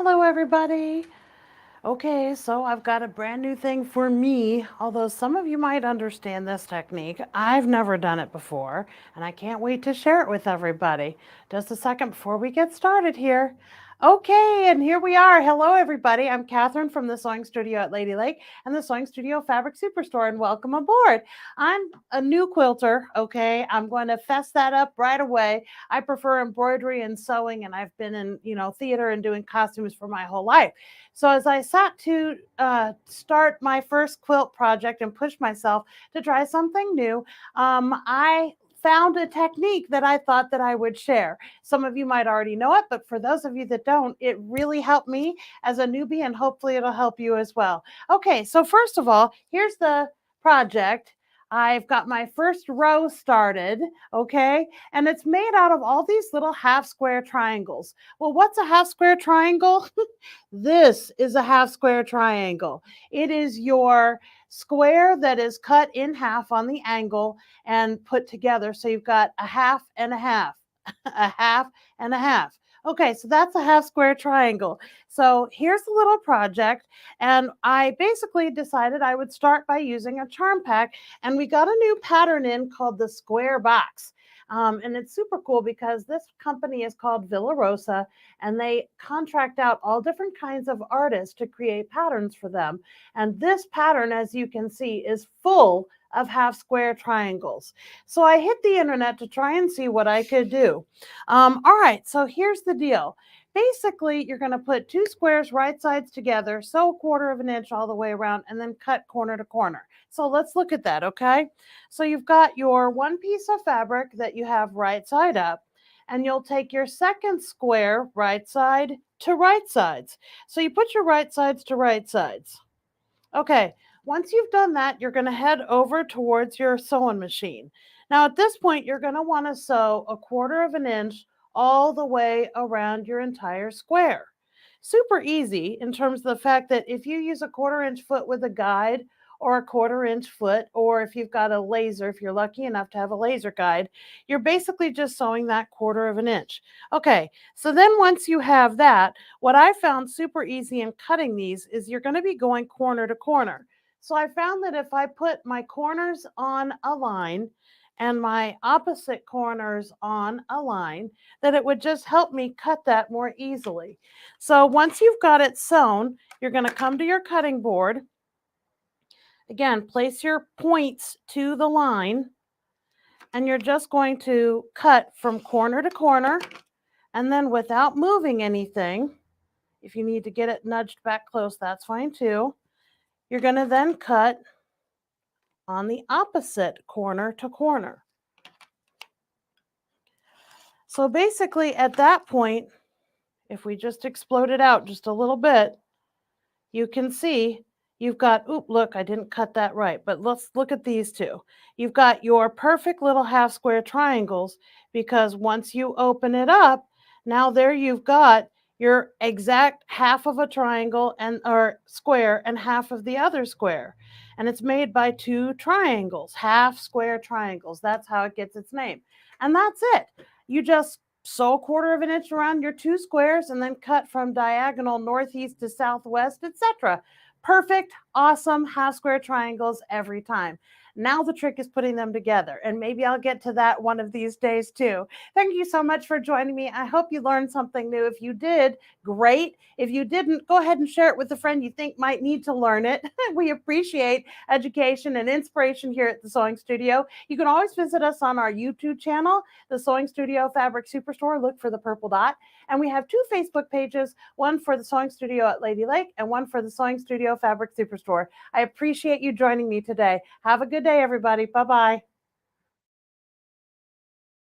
Hello, everybody. Okay, so I've got a brand new thing for me, although some of you might understand this technique. I've never done it before, and I can't wait to share it with everybody. Just a second before we get started here. Okay, and here we are. Hello, everybody. I'm Kathryn from the Sewing Studio at Lady Lake and the Sewing Studio Fabric Superstore, and welcome aboard. I'm a new quilter, okay? I'm going to fess that up right away. I prefer embroidery and sewing, and I've been in, theater and doing costumes for my whole life. So as I sat to start my first quilt project and push myself to try something new, I found a technique that I thought that I would share. Some of you might already know it, but for those of you that don't, it really helped me as a newbie, and hopefully it'll help you as well. Okay, so first of all, here's the project. I've got my first row started, okay? And it's made out of all these little half square triangles. Well, what's a half square triangle? This is a half square triangle. It is your square that is cut in half on the angle and put together. So you've got a half and a half, a half and a half. Okay, so that's a half square triangle. So here's a little project, and I basically decided I would start by using a charm pack, and we got a new pattern in called the square box. And it's super cool because this company is called Villa Rosa, and they contract out all different kinds of artists to create patterns for them. And this pattern, as you can see, is full of half square triangles. So I hit the internet to try and see what I could do. All right, so here's the deal. Basically, you're going to put two squares right sides together, sew a quarter of an inch all the way around, and then cut corner to corner. So let's look at that, okay? So you've got your one piece of fabric that you have right side up, and you'll take your second square right side to right sides. So you put your right sides to right sides. Okay, once you've done that, you're going to head over towards your sewing machine. Now at this point, you're going to want to sew a quarter of an inch all the way around your entire square. Super easy in terms of the fact that if you use a quarter-inch foot with a guide, or a quarter-inch foot, or if you've got a laser, if you're lucky enough to have a laser guide, you're basically just sewing that quarter of an inch. Okay, so then once you have that, what I found super easy in cutting these is you're going to be going corner to corner. So I found that if I put my corners on a line and my opposite corners on a line, that it would just help me cut that more easily. So once you've got it sewn, you're going to come to your cutting board. Again, place your points to the line, and you're just going to cut from corner to corner, and then without moving anything, if you need to get it nudged back close, that's fine too. You're going to then cut on the opposite corner to corner. So basically at that point, if we just explode it out just a little bit, you can see you've got, look, I didn't cut that right, but let's look at these two. You've got your perfect little half square triangles, because once you open it up, now there you've got your exact half of a triangle or square and half of the other square. And it's made by two triangles, half square triangles. That's how it gets its name. And that's it. You just sew a quarter of an inch around your two squares and then cut from diagonal northeast to southwest, etc. Perfect, awesome half square triangles every time. Now the trick is putting them together, and maybe I'll get to that one of these days too. Thank you so much for joining me. I hope you learned something new. If you did, great. If you didn't, go ahead and share it with a friend you think might need to learn it. We appreciate education and inspiration here at the Sewing Studio. You can always visit us on our YouTube channel, the Sewing Studio Fabric Superstore. Look for the purple dot. And we have two Facebook pages, one for the Sewing Studio at Lady Lake and one for the Sewing Studio Fabric Superstore. I appreciate you joining me today. Have a good day, everybody. Bye-bye.